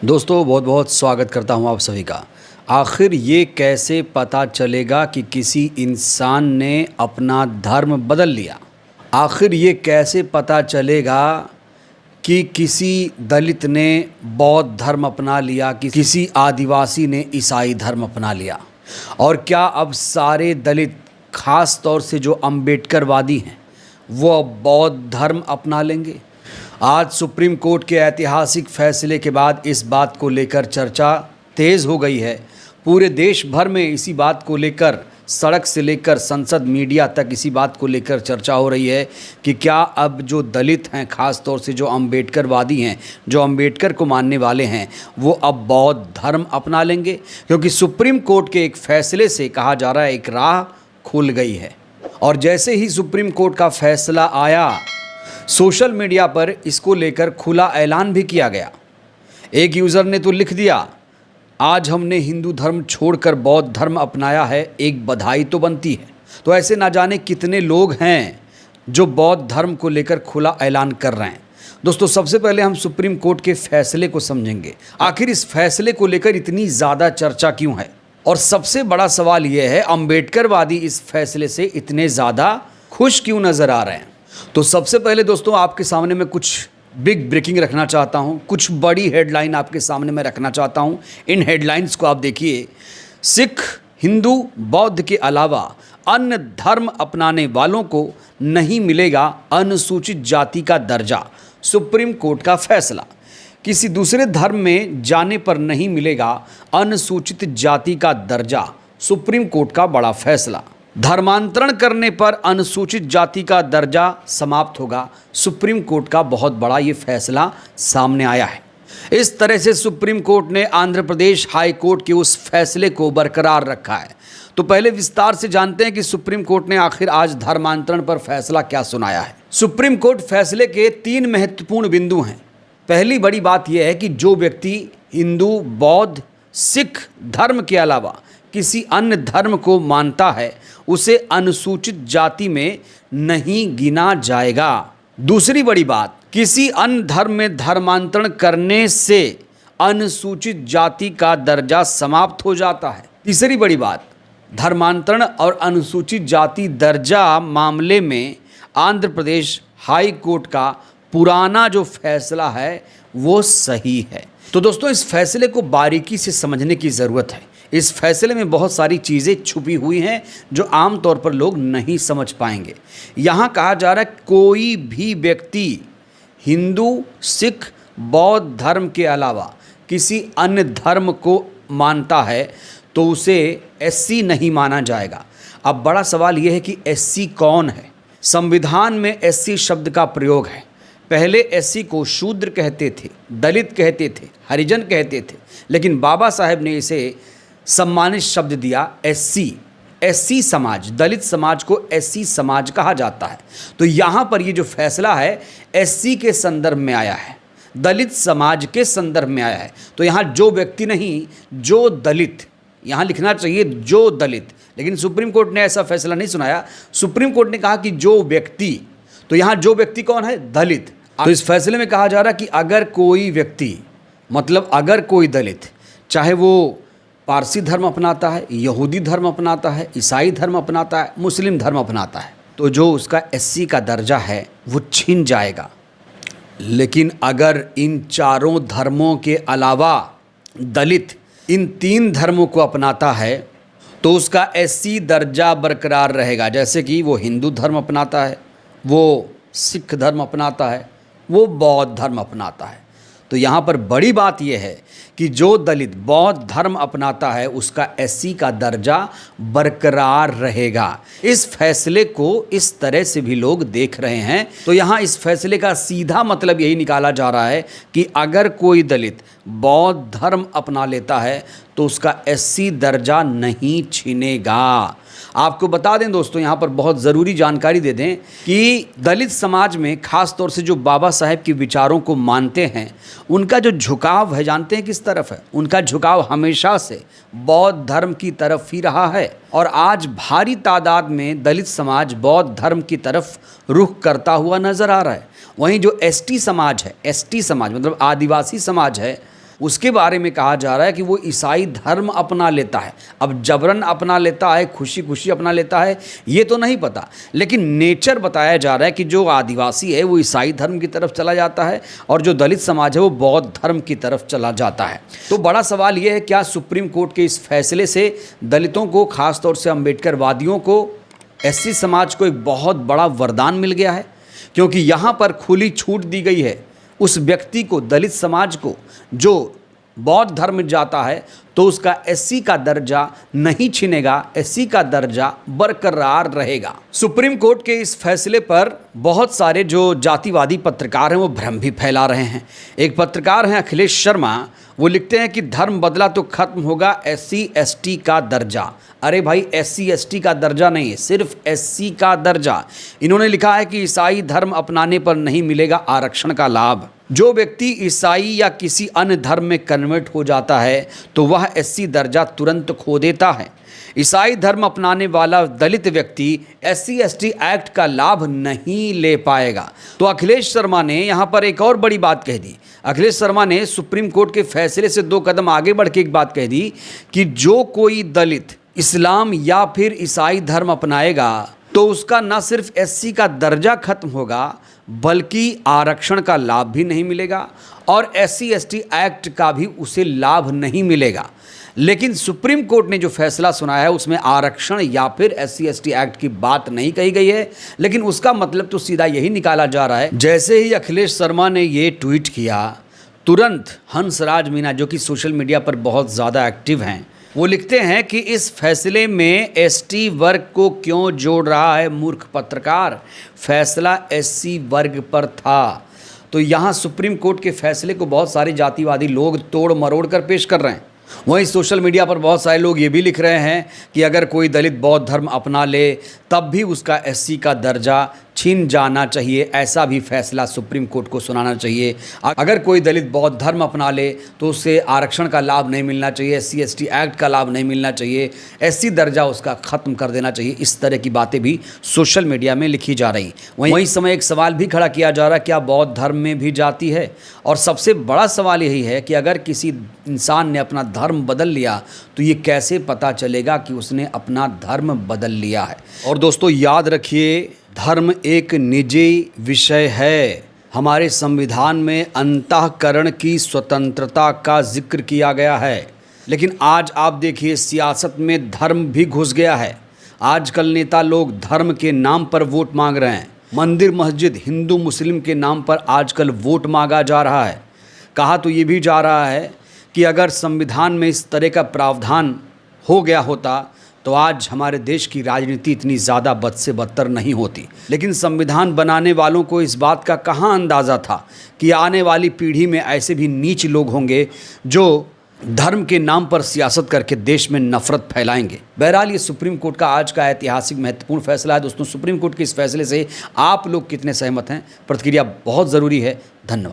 दोस्तों बहुत बहुत स्वागत करता हूं आप सभी का। आखिर ये कैसे पता चलेगा कि किसी इंसान ने अपना धर्म बदल लिया? आखिर ये कैसे पता चलेगा कि किसी दलित ने बौद्ध धर्म अपना लिया, कि किसी आदिवासी ने ईसाई धर्म अपना लिया? और क्या अब सारे दलित, खास तौर से जो अम्बेडकरवादी हैं, वो अब बौद्ध धर्म अपना लेंगे? आज सुप्रीम कोर्ट के ऐतिहासिक फैसले के बाद इस बात को लेकर चर्चा तेज़ हो गई है। पूरे देश भर में इसी बात को लेकर, सड़क से लेकर संसद, मीडिया तक इसी बात को लेकर चर्चा हो रही है कि क्या अब जो दलित हैं, ख़ास तौर से जो अम्बेडकरवादी हैं, जो अम्बेडकर को मानने वाले हैं, वो अब बौद्ध धर्म अपना लेंगे? क्योंकि सुप्रीम कोर्ट के एक फैसले से कहा जा रहा है एक राह खुल गई है। और जैसे ही सुप्रीम कोर्ट का फैसला आया, सोशल मीडिया पर इसको लेकर खुला ऐलान भी किया गया। एक यूज़र ने तो लिख दिया, आज हमने हिंदू धर्म छोड़कर बौद्ध धर्म अपनाया है, एक बधाई तो बनती है। तो ऐसे ना जाने कितने लोग हैं जो बौद्ध धर्म को लेकर खुला ऐलान कर रहे हैं। दोस्तों, सबसे पहले हम सुप्रीम कोर्ट के फैसले को समझेंगे। आखिर इस फैसले को लेकर इतनी ज़्यादा चर्चा क्यों है? और सबसे बड़ा सवाल यह है, अम्बेडकरवादी इस फैसले से इतने ज़्यादा खुश क्यों नज़र आ रहे हैं? तो सबसे पहले दोस्तों, आपके सामने मैं कुछ बिग ब्रेकिंग रखना चाहता हूं, कुछ बड़ी हेडलाइन आपके सामने मैं रखना चाहता हूं। इन हेडलाइंस को आप देखिए। सिख, हिंदू, बौद्ध के अलावा अन्य धर्म अपनाने वालों को नहीं मिलेगा अनुसूचित जाति का दर्जा। सुप्रीम कोर्ट का फैसला। किसी दूसरे धर्म में जाने पर नहीं मिलेगा अनुसूचित जाति का दर्जा। सुप्रीम कोर्ट का बड़ा फैसला। धर्मांतरण करने पर अनुसूचित जाति का दर्जा समाप्त होगा। सुप्रीम कोर्ट का बहुत बड़ा ये फैसला सामने आया है। इस तरह से सुप्रीम कोर्ट ने आंध्र प्रदेश हाई कोर्ट के उस फैसले को बरकरार रखा है। तो पहले विस्तार से जानते हैं कि सुप्रीम कोर्ट ने आखिर आज धर्मांतरण पर फैसला क्या सुनाया है। सुप्रीम कोर्ट फैसले के 3 महत्वपूर्ण बिंदु हैं। पहली बड़ी बात यह है कि जो व्यक्ति हिंदू, बौद्ध, सिख धर्म के अलावा किसी अन्य धर्म को मानता है, उसे अनुसूचित जाति में नहीं गिना जाएगा। दूसरी बड़ी बात, किसी अन्य धर्म में धर्मांतरण करने से अनुसूचित जाति का दर्जा समाप्त हो जाता है। तीसरी बड़ी बात, धर्मांतरण और अनुसूचित जाति दर्जा मामले में आंध्र प्रदेश हाई कोर्ट का पुराना जो फैसला है वो सही है। तो दोस्तों, इस फैसले को बारीकी से समझने की ज़रूरत है। इस फैसले में बहुत सारी चीज़ें छुपी हुई हैं जो आम तौर पर लोग नहीं समझ पाएंगे। यहाँ कहा जा रहा है कोई भी व्यक्ति हिंदू, सिख, बौद्ध धर्म के अलावा किसी अन्य धर्म को मानता है तो उसे एससी नहीं माना जाएगा। अब बड़ा सवाल यह है कि एससी कौन है? संविधान में एससी शब्द का प्रयोग है। पहले एससी को शूद्र कहते थे, दलित कहते थे, हरिजन कहते थे, लेकिन बाबा साहेब ने इसे सम्मानित शब्द दिया एससी। एससी समाज, दलित समाज को एससी समाज कहा जाता है। तो यहाँ पर ये जो फैसला है एससी के संदर्भ में आया है, दलित समाज के संदर्भ में आया है। तो यहाँ जो व्यक्ति नहीं, जो दलित, यहाँ लिखना चाहिए जो दलित, लेकिन सुप्रीम कोर्ट ने ऐसा फैसला नहीं सुनाया। सुप्रीम कोर्ट ने कहा कि जो व्यक्ति, तो यहाँ जो व्यक्ति कौन है? दलित। तो इस फैसले में कहा जा रहा है कि अगर कोई व्यक्ति, मतलब अगर कोई दलित, चाहे वो पारसी धर्म अपनाता है, यहूदी धर्म अपनाता है, ईसाई धर्म अपनाता है, मुस्लिम धर्म अपनाता है, तो जो उसका एससी का दर्जा है वो छीन जाएगा। लेकिन अगर इन चारों धर्मों के अलावा दलित इन 3 धर्मों को अपनाता है तो उसका एससी दर्जा बरकरार रहेगा। जैसे कि वो हिंदू धर्म अपनाता है, वो सिख धर्म अपनाता है, वो बौद्ध धर्म अपनाता है। तो यहाँ पर बड़ी बात यह है कि जो दलित बौद्ध धर्म अपनाता है उसका एससी का दर्जा बरकरार रहेगा। इस फैसले को इस तरह से भी लोग देख रहे हैं। तो यहाँ इस फैसले का सीधा मतलब यही निकाला जा रहा है कि अगर कोई दलित बौद्ध धर्म अपना लेता है तो उसका एससी दर्जा नहीं छीनेगा। आपको बता दें दोस्तों, यहाँ पर बहुत ज़रूरी जानकारी दे दें कि दलित समाज में ख़ास तौर से जो बाबा साहेब के विचारों को मानते हैं, उनका जो झुकाव है, जानते हैं किस तरफ है? उनका झुकाव हमेशा से बौद्ध धर्म की तरफ ही रहा है। और आज भारी तादाद में दलित समाज बौद्ध धर्म की तरफ रुख करता हुआ नज़र आ रहा है। वहीं जो एसटी समाज है, एसटी समाज मतलब आदिवासी समाज है, उसके बारे में कहा जा रहा है कि वो ईसाई धर्म अपना लेता है। अब जबरन अपना लेता है, खुशी खुशी अपना लेता है, ये तो नहीं पता, लेकिन नेचर बताया जा रहा है कि जो आदिवासी है वो ईसाई धर्म की तरफ चला जाता है और जो दलित समाज है वो बौद्ध धर्म की तरफ चला जाता है। तो बड़ा सवाल ये है, क्या सुप्रीम कोर्ट के इस फैसले से दलितों को, खासतौर से अम्बेडकर वादियों को, एससी समाज को एक बहुत बड़ा वरदान मिल गया है? क्योंकि यहाँ पर खुली छूट दी गई है उस व्यक्ति को, दलित समाज को, जो बौद्ध धर्म जाता है तो उसका एससी का दर्जा नहीं छिनेगा, एससी का दर्जा बरकरार रहेगा। सुप्रीम कोर्ट के इस फैसले पर बहुत सारे जो जातिवादी पत्रकार हैं वो भ्रम भी फैला रहे हैं। एक पत्रकार हैं अखिलेश शर्मा, वो लिखते हैं कि धर्म बदला तो खत्म होगा एससी एसटी का दर्जा। अरे भाई, एससी एसटी का दर्जा नहीं है, सिर्फ एससी का दर्जा। इन्होंने लिखा है कि ईसाई धर्म अपनाने पर नहीं मिलेगा आरक्षण का लाभ। जो व्यक्ति ईसाई या किसी अन्य धर्म में कन्वर्ट हो जाता है तो वह एससी दर्जा तुरंत खो देता है। ईसाई धर्म अपनाने वाला दलित व्यक्ति एससी एसटी एक्ट का लाभ नहीं ले पाएगा। तो अखिलेश शर्मा ने यहाँ पर एक और बड़ी बात कह दी। अखिलेश शर्मा ने सुप्रीम कोर्ट के फैसले से 2 कदम आगे बढ़ के एक बात कह दी कि जो कोई दलित इस्लाम या फिर ईसाई धर्म अपनाएगा तो उसका न सिर्फ एससी का दर्जा खत्म होगा बल्कि आरक्षण का लाभ भी नहीं मिलेगा और एससी एसटी एक्ट का भी उसे लाभ नहीं मिलेगा। लेकिन सुप्रीम कोर्ट ने जो फैसला सुनाया है उसमें आरक्षण या फिर एससी एसटी एक्ट की बात नहीं कही गई है, लेकिन उसका मतलब तो सीधा यही निकाला जा रहा है। जैसे ही अखिलेश शर्मा ने ये ट्वीट किया, तुरंत हंसराज मीना, जो कि सोशल मीडिया पर बहुत ज़्यादा एक्टिव हैं, वो लिखते हैं कि इस फैसले में एसटी वर्ग को क्यों जोड़ रहा है मूर्ख पत्रकार, फैसला एससी वर्ग पर था। तो यहाँ सुप्रीम कोर्ट के फैसले को बहुत सारे जातिवादी लोग तोड़ मरोड़ कर पेश कर रहे हैं। वहीं सोशल मीडिया पर बहुत सारे लोग ये भी लिख रहे हैं कि अगर कोई दलित बौद्ध धर्म अपना ले तब भी उसका एससी का दर्जा छीन जाना चाहिए, ऐसा भी फैसला सुप्रीम कोर्ट को सुनाना चाहिए। अगर कोई दलित बौद्ध धर्म अपना ले तो उसे आरक्षण का लाभ नहीं मिलना चाहिए, एससी एसटी एक्ट का लाभ नहीं मिलना चाहिए, एससी दर्जा उसका ख़त्म कर देना चाहिए। इस तरह की बातें भी सोशल मीडिया में लिखी जा रही। वहीं समय एक सवाल भी खड़ा किया जा रहा है, क्या बौद्ध धर्म में भी जाति है? और सबसे बड़ा सवाल यही है कि अगर किसी इंसान ने अपना धर्म बदल लिया तो ये कैसे पता चलेगा कि उसने अपना धर्म बदल लिया है? और दोस्तों याद रखिए, धर्म एक निजी विषय है। हमारे संविधान में अंतःकरण की स्वतंत्रता का जिक्र किया गया है, लेकिन आज आप देखिए सियासत में धर्म भी घुस गया है। आजकल नेता लोग धर्म के नाम पर वोट मांग रहे हैं। मंदिर मस्जिद हिंदू मुस्लिम के नाम पर आजकल वोट मांगा जा रहा है। कहा तो ये भी जा रहा है कि अगर संविधान में इस तरह का प्रावधान हो गया होता तो आज हमारे देश की राजनीति इतनी ज़्यादा बद से बदतर नहीं होती। लेकिन संविधान बनाने वालों को इस बात का कहाँ अंदाज़ा था कि आने वाली पीढ़ी में ऐसे भी नीच लोग होंगे जो धर्म के नाम पर सियासत करके देश में नफरत फैलाएंगे। बहरहाल ये सुप्रीम कोर्ट का आज का ऐतिहासिक महत्वपूर्ण फैसला है। दोस्तों, सुप्रीम कोर्ट के इस फैसले से आप लोग कितने सहमत हैं? प्रतिक्रिया बहुत ज़रूरी है। धन्यवाद।